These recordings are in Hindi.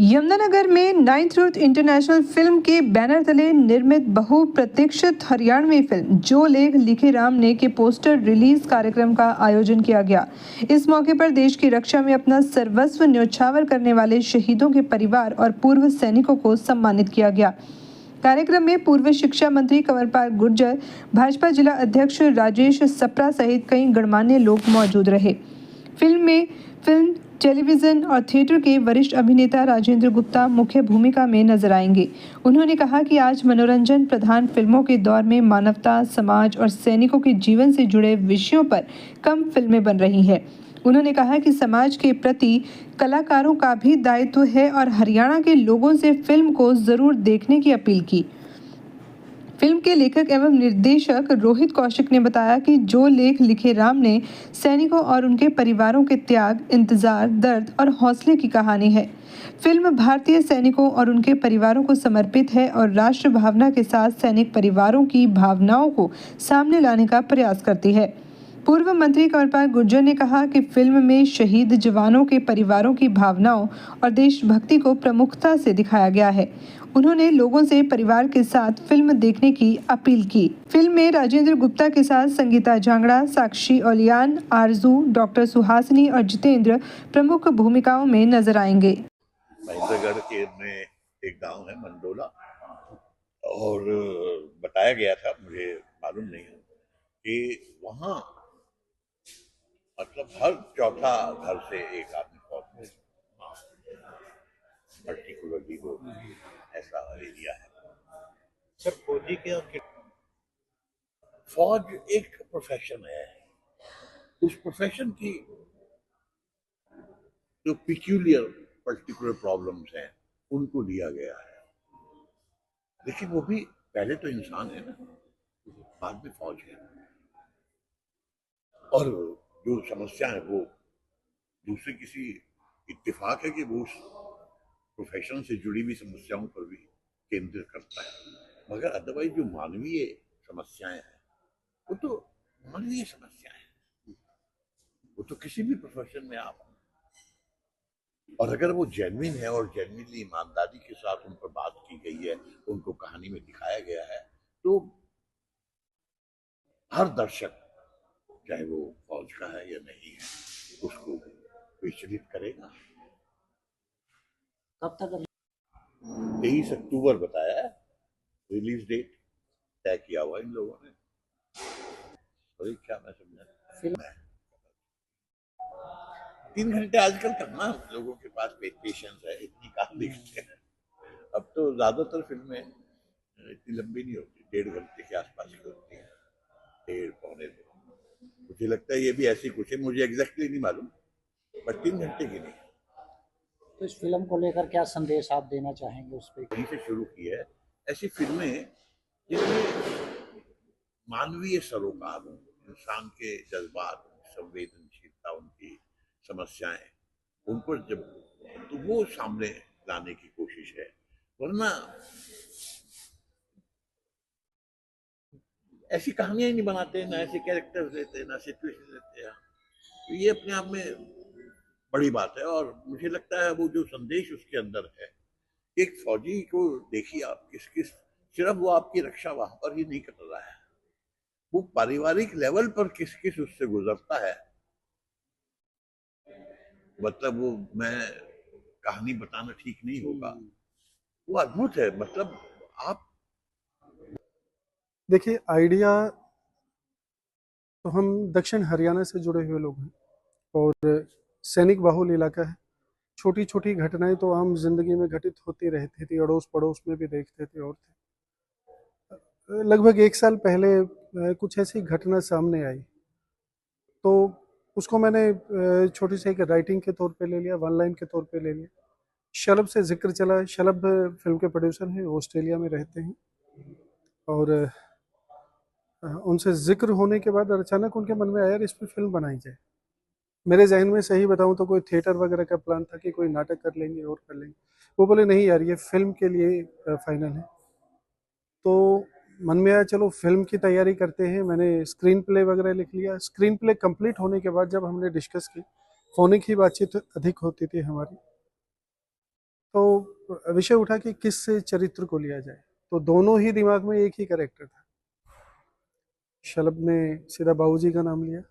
यमुनानगर में नाइन्थ रूट इंटरनेशनल फिल्म के बैनर तले निर्मित बहुप्रतीक्षित हरियाणवी फिल्म जो लेख लिखे राम ने के पोस्टर रिलीज कार्यक्रम का आयोजन किया गया। इस मौके पर देश की रक्षा में अपना सर्वस्व न्यौछावर करने वाले शहीदों के परिवार और पूर्व सैनिकों को सम्मानित किया गया। कार्यक्रम में पूर्व शिक्षा मंत्री कंवरपाल गुर्जर, भाजपा जिला अध्यक्ष राजेश सप्रा सहित कई गणमान्य लोग मौजूद रहे। फिल्म, टेलीविजन और थिएटर के वरिष्ठ अभिनेता राजेंद्र गुप्ता मुख्य भूमिका में नजर आएंगे। उन्होंने कहा कि आज मनोरंजन प्रधान फिल्मों के दौर में मानवता, समाज और सैनिकों के जीवन से जुड़े विषयों पर कम फिल्में बन रही हैं। उन्होंने कहा कि समाज के प्रति कलाकारों का भी दायित्व है और हरियाणा के लोगों से फिल्म को जरूर देखने की अपील की। फिल्म के लेखक एवं निर्देशक रोहित कौशिक ने बताया कि जो लेख लिखे राम ने सैनिकों और उनके परिवारों के त्याग, इंतजार, दर्द और हौसले की कहानी है। फिल्म भारतीय सैनिकों और उनके परिवारों को समर्पित है और राष्ट्र भावना के साथ सैनिक परिवारों की भावनाओं को सामने लाने का प्रयास करती है। पूर्व मंत्री कंवरपाल गुर्जर ने कहा कि फिल्म में शहीद जवानों के परिवारों की भावनाओं और देशभक्ति को प्रमुखता से दिखाया गया है। उन्होंने लोगों से परिवार के साथ फिल्म देखने की अपील की। फिल्म में राजेंद्र गुप्ता के साथ संगीता जांगड़ा, साक्षी ओलियान, आरजू, डॉक्टर सुहासिनी और जितेंद्र प्रमुख भूमिकाओं में नजर आएंगे। महेंद्रगढ़ के में एक गांव है मंडोला, और बताया गया था, मुझे मालूम नहीं है कि वहाँ मतलब हर चौथा घर से एक आदमी फौज में, पर्टिकुलरली वो ऐसा एरिया है। सर, फौजी के फौज एक प्रोफेशन है, उस प्रोफेशन की जो पिक्यूलियर पर्टिकुलर प्रॉब्लम्स हैं उनको लिया गया है, लेकिन वो भी पहले तो इंसान है ना, बाद में फौज है, और जो समस्या है वो दूसरे किसी इत्तेफाक है कि वो उस प्रोफेशन से जुड़ी हुई समस्याओं पर भी केंद्रित करता है, मगर अदरवाइज जो मानवीय समस्याएं हैं वो तो मानवीय समस्याएं हैं, वो तो किसी भी प्रोफेशन में आप, और अगर वो जेन्युइन है और जेन्युइनली ईमानदारी के साथ उन पर बात की गई है, उनको कहानी में दिखाया गया है, तो हर दर्शक, चाहे वो फौज का है या नहीं है, उसको विचलित करेगा। कब तक 23 अक्टूबर बताया है रिलीज डेट तय किया हुआ इन लोगों ने। और क्या मैं समझा, 3 घंटे आजकल कहाँ लोगों के पास पेशेंस है, इतनी कहाँ देखते हैं। अब तो ज्यादातर फिल्में इतनी लंबी नहीं होती, 1.5 घंटे के आसपास की होती है, 1.5 पौने 2। मुझे लगता है ये भी ऐसी कुछ है, मुझे एग्जैक्टली नहीं मालूम, बट 3 घंटे की नहीं। तो इस फिल्म को लेकर क्या संदेश आप देना चाहेंगे उस पर? वहीं से शुरू की है ऐसी फिल्में जिनमें मानवीय सरोकार, इंसान के जज्बात, संवेदनशीलता, उनकी समस्याएं, उन पर जब तो वो सामने लाने की कोशिश है, वरना ऐसी कहानियां ही नहीं बनाते, ना ऐसे कैरेक्टर्स लेते हैं, ना सिचुएशन लेते हैं। तो ये अपने आप में बड़ी बात है, और मुझे लगता है वो जो संदेश उसके अंदर है, एक फौजी को देखिए आप, किस किस, सिर्फ वो आपकी रक्षा वहां पर ही नहीं कर रहा है, वो पारिवारिक लेवल पर किस किस उससे गुजरता है। मतलब वो, मैं कहानी बताना ठीक नहीं होगा, वो अद्भुत है। मतलब आप देखिए, आइडिया तो हम दक्षिण हरियाणा से जुड़े हुए लोग हैं और सैनिक बाहुल इलाका है। छोटी छोटी घटनाएं तो आम जिंदगी में घटित होती रहती थी, अड़ोस पड़ोस में भी देखते थे और थे। लगभग 1 साल पहले कुछ ऐसी घटना सामने आई, तो उसको मैंने छोटी सी एक राइटिंग के तौर पे ले लिया, 1 लाइन के तौर पे ले लिया। शलभ से जिक्र चला। शलभ फिल्म के प्रोड्यूसर हैं, ऑस्ट्रेलिया में रहते हैं, और उनसे जिक्र होने के बाद अचानक उनके मन में आया यार इस पर फिल्म बनाई जाए। मेरे जहन में सही बताऊं तो कोई थिएटर वगैरह का प्लान था कि कोई नाटक कर लेंगे और कर लेंगे। वो बोले नहीं यार, ये फिल्म के लिए फाइनल है। तो मन में आया चलो फिल्म की तैयारी करते हैं। मैंने स्क्रीन प्ले वगैरह लिख लिया। स्क्रीन प्ले कंप्लीट होने के बाद जब हमने डिस्कस की, फोनिक ही बातचीत अधिक होती थी हमारी, तो विषय उठा कि किस चरित्र को लिया जाए, तो दोनों ही दिमाग में एक ही कैरेक्टर था। शलभ ने सीधा बाबूजी का नाम लिया,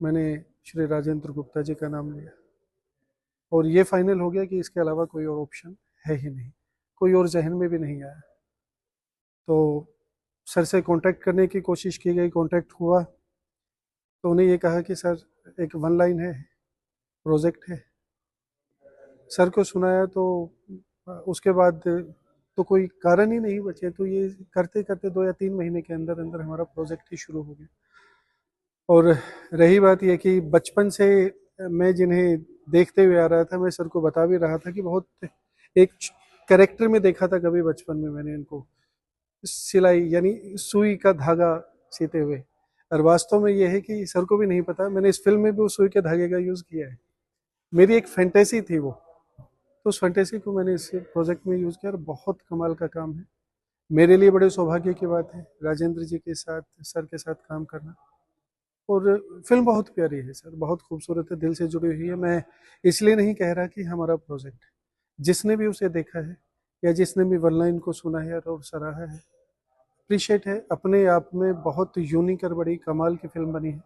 मैंने श्री राजेंद्र गुप्ता जी का नाम लिया, और ये फाइनल हो गया कि इसके अलावा कोई और ऑप्शन है ही नहीं, कोई और जहन में भी नहीं आया। तो सर से कांटेक्ट करने की कोशिश की गई, कांटेक्ट हुआ तो उन्हें ये कहा कि सर एक वन लाइन है, प्रोजेक्ट है। सर को सुनाया तो उसके बाद तो कोई कारण ही नहीं बचे, तो ये करते करते 2 या 3 महीने के अंदर अंदर हमारा प्रोजेक्ट ही शुरू हो गया। और रही बात ये कि बचपन से मैं जिन्हें देखते हुए आ रहा था, मैं सर को बता भी रहा था कि बहुत एक कैरेक्टर में देखा था कभी बचपन में मैंने इनको, सिलाई यानी सुई का धागा सीते हुए, और वास्तव में ये है कि सर को भी नहीं पता, मैंने इस फिल्म में भी उस सुई के धागे का यूज़ किया है। मेरी एक फैंटेसी थी वो, तो उस फैंटेसी को मैंने इस प्रोजेक्ट में यूज़ किया और बहुत कमाल का काम है। मेरे लिए बड़े सौभाग्य की बात है राजेंद्र जी के साथ, सर के साथ काम करना। और फिल्म बहुत प्यारी है सर, बहुत खूबसूरत है, दिल से जुड़ी हुई है। मैं इसलिए नहीं कह रहा कि हमारा प्रोजेक्ट, जिसने भी उसे देखा है या जिसने भी वन लाइन को सुना है और सराहा है, अप्रिशिएट है, अपने आप में बहुत यूनिक और बड़ी कमाल की फिल्म बनी है।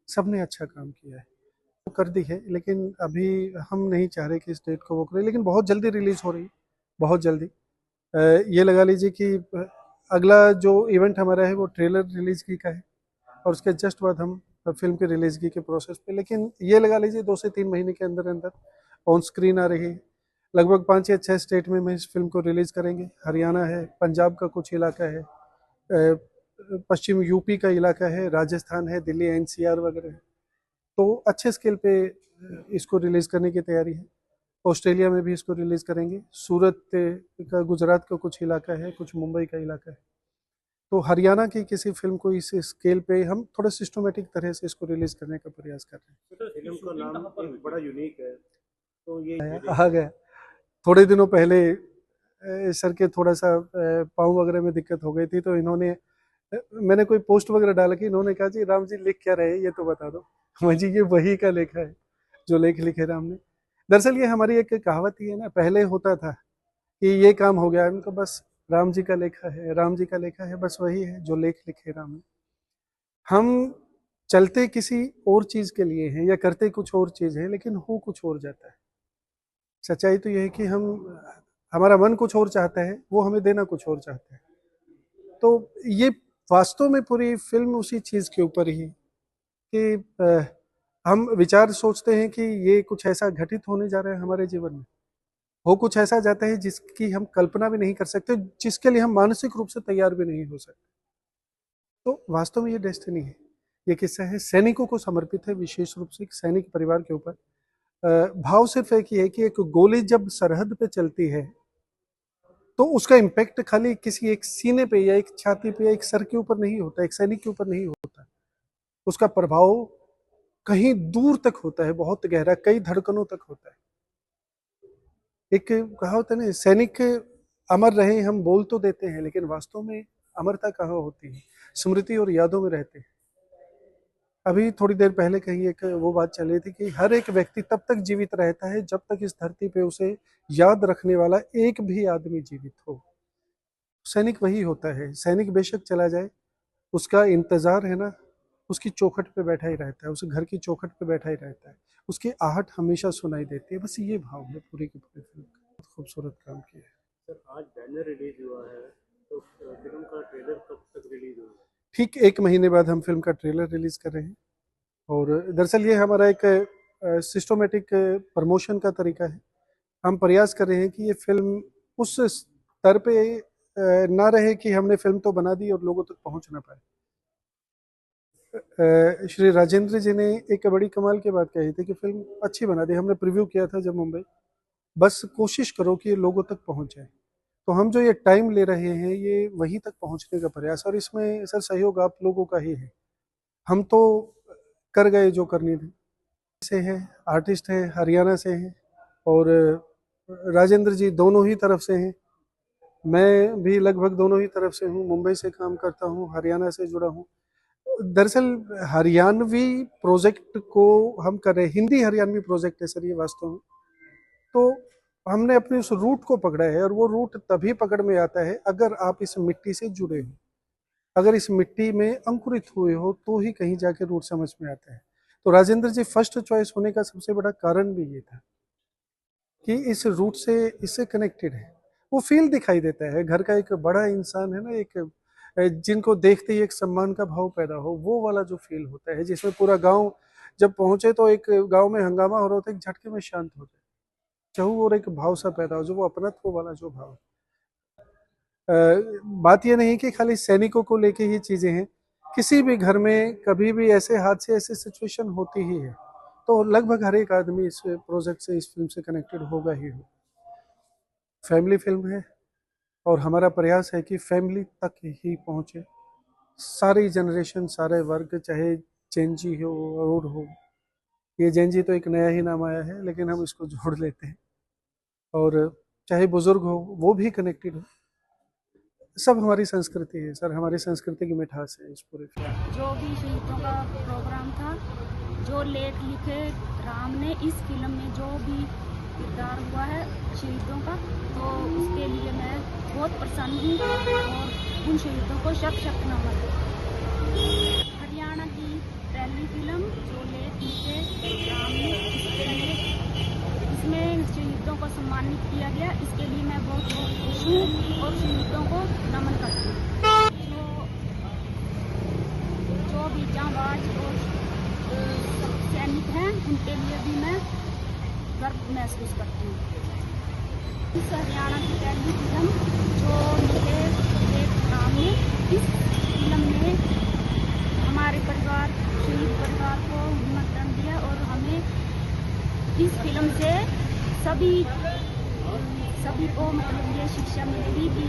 सबने अच्छा काम किया है, वो कर दी है, लेकिन अभी हम नहीं चाह रहे कि इस डेट को वो करें, लेकिन बहुत जल्दी रिलीज हो रही है, बहुत जल्दी। ये लगा लीजिए कि अगला जो इवेंट हमारा है वो ट्रेलर रिलीज की का है, और उसके जस्ट बाद हम फिल्म के रिलीजगी के प्रोसेस पे, लेकिन ये लगा लीजिए 2 से 3 महीने के अंदर अंदर ऑन स्क्रीन आ रही है। लगभग 5 या 6 स्टेट में इस फिल्म को रिलीज करेंगे। हरियाणा है, पंजाब का कुछ इलाका है, पश्चिम यूपी का इलाका है, राजस्थान है, दिल्ली एनसीआर वगैरह है। तो अच्छे स्केल पे इसको रिलीज करने की तैयारी है। ऑस्ट्रेलिया में भी इसको रिलीज करेंगे, सूरत का, गुजरात का कुछ इलाका है, कुछ मुंबई का इलाका है। तो हरियाणा की किसी फिल्म को इस स्केल पे हम थोड़ा सिस्टमेटिक तरह से इसको रिलीज करने का प्रयास कर रहे फिल्म का नाम एक बड़ा यूनिक है, तो ये हैं। आ गया थोड़े दिनों पहले सर के थोड़ा सा पाँव वगैरह में दिक्कत हो गई थी, तो इन्होंने मैंने कोई पोस्ट वगैरह डाला कि इन्होंने कहा जी राम जी लिख क्या रहे ये तो बता दो। मैं जी ये वही का लेखा है जो लेख लिखे राम ने। दरअसल ये हमारी एक कहावत ही है ना, पहले होता था कि ये काम हो गया इनको, बस राम जी का लेखा है, राम जी का लेखा है, बस वही है जो लेख लिखे राम ने। हम चलते किसी और चीज के लिए हैं या करते कुछ और चीज है, लेकिन हो कुछ और जाता है। सच्चाई तो यह है कि हमारा मन कुछ और चाहता है, वो हमें देना कुछ और चाहता है। तो ये वास्तव में पूरी फिल्म उसी चीज के ऊपर ही कि हम विचार सोचते हैं कि ये कुछ ऐसा घटित होने जा रहा है हमारे जीवन में, हो कुछ ऐसा जाता है जिसकी हम कल्पना भी नहीं कर सकते, जिसके लिए हम मानसिक रूप से तैयार भी नहीं हो सकते। तो वास्तव में ये डेस्टिनी है। ये किस्सा है, सैनिकों को समर्पित है, विशेष रूप से एक सैनिक परिवार के ऊपर। भाव सिर्फ एक ही है कि एक गोली जब सरहद पे चलती है तो उसका इम्पैक्ट खाली किसी एक सीने पे या एक छाती पे या एक सर के ऊपर नहीं होता, एक सैनिक के ऊपर नहीं होता। उसका प्रभाव कहीं दूर तक होता है, बहुत गहरा, कई धड़कनों तक होता है। एक कहा होता है ना, सैनिक अमर रहे, हम बोल तो देते हैं, लेकिन वास्तव में अमरता कहाँ होती है, स्मृति और यादों में रहते हैं। अभी थोड़ी देर पहले कहीं एक वो बात चल रही थी कि हर एक व्यक्ति तब तक जीवित रहता है जब तक इस धरती पे उसे याद रखने वाला एक भी आदमी जीवित हो। सैनिक वही होता है। सैनिक बेशक चला जाए, उसका इंतजार है ना, उसकी चौखट पे बैठा ही रहता है, उस घर की चौखट पे बैठा ही रहता है, उसकी आहट हमेशा सुनाई देती है। बस ये भाव है पूरी की पूरी फिल्म का। बहुत खूबसूरत काम किया है सर। आज बैनर रिलीज हुआ है, तो फिल्म का ट्रेलर कब तक रिलीज होगा? ठीक 1 महीने बाद हम फिल्म का ट्रेलर रिलीज कर रहे हैं। और दरअसल ये हमारा एक सिस्टमेटिक प्रमोशन का तरीका है। हम प्रयास कर रहे हैं कि ये फिल्म उस स्तर पे ना रहे कि हमने फिल्म तो बना दी और लोगों तक पहुंच ना पाए। श्री राजेंद्र जी ने एक बड़ी कमाल की बात कही थी कि फिल्म अच्छी बना दी, हमने प्रीव्यू किया था जब मुंबई, बस कोशिश करो कि ये लोगों तक पहुंच जाए। तो हम जो ये टाइम ले रहे हैं ये वहीं तक पहुंचने का प्रयास, और इसमें सर सहयोग आप लोगों का ही है। हम तो कर गए जो करनी थी। से है, आर्टिस्ट है, हरियाणा से हैं, और राजेंद्र जी दोनों ही तरफ से हैं। मैं भी लगभग दोनों ही तरफ से हूँ, मुंबई से काम करता हूँ, हरियाणा से जुड़ा हूँ। दरअसल हरियाणवी प्रोजेक्ट को हम कर रहे हैं, हिंदी हरियाणवी प्रोजेक्ट है सर ये वास्तव में। तो हमने अपने उस रूट को पकड़ा है, और वो रूट तभी पकड़ में आता है अगर आप इस मिट्टी से जुड़े हो, अगर इस मिट्टी में अंकुरित हुए हो, तो ही कहीं जाके रूट समझ में आता है। तो राजेंद्र जी फर्स्ट चॉइस होने का सबसे बड़ा कारण भी ये था कि इस रूट से इससे कनेक्टेड है। वो फील दिखाई देता है, घर का एक बड़ा इंसान है ना, एक जिनको देखते ही एक सम्मान का भाव पैदा हो, वो वाला जो फील होता है, जिसमें पूरा गांव जब पहुंचे तो एक गांव में हंगामा हो रहा होता है, एक झटके में शांत हो जाए, चाहू और एक भाव सा पैदा हो, जो वो अपनत्व वाला जो भाव। बात ये नहीं कि खाली सैनिकों को लेके ही चीजें हैं, किसी भी घर में कभी भी ऐसे हादसे, ऐसे सिचुएशन होती ही है, तो लगभग हर एक आदमी इस प्रोजेक्ट से, इस फिल्म से कनेक्टेड होगा ही हो। फैमिली फिल्म है और हमारा प्रयास है कि फैमिली तक ही पहुंचे, सारी जनरेशन, सारे वर्ग, चाहे जेनजी हो और हो, ये जेनजी तो एक नया ही नाम आया है लेकिन हम इसको जोड़ लेते हैं, और चाहे बुजुर्ग हो, वो भी कनेक्टेड हो। सब हमारी संस्कृति है सर, हमारी संस्कृति की मिठास है इस पूरे फिल्म। जो भी शहीदों का प्रोग्राम था, जो लेख लिखे राम ने इस फिल्म में, जो भी किरदार हुआ है शहीदों का, तो उसके लिए मैं बहुत प्रसन्न हूँ और उन शहीदों को शत शत नमन। हरियाणा की पहली फिल्म जो लेख लिखे राम ने, इसमें शहीदों को सम्मानित किया गया, इसके लिए मैं बहुत बहुत खुश हूँ और शहीदों को नमन करती हूँ। जो भी जांबाज और सैनिक हैं, उनके लिए भी मैं गर्व महसूस करती हूँ। इस हरियाणा की पहली फिल्म जो लिखे लेख राम ने, इस फिल्म ने हमारे परिवार, शहीद परिवार को निमंत्रण दिया और हमें इस फिल्म से सभी को मतलब ये शिक्षा मिलेगी कि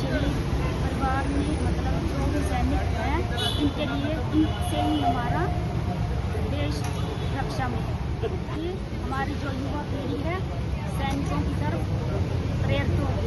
शहीद परिवार में मतलब जो भी सैनिक हैं, इनके लिए इनसे ही हमारा देश रक्षा मिले। ये हमारी जो युवा पीढ़ी है, सैनिकों की तरफ प्रेरित होगी।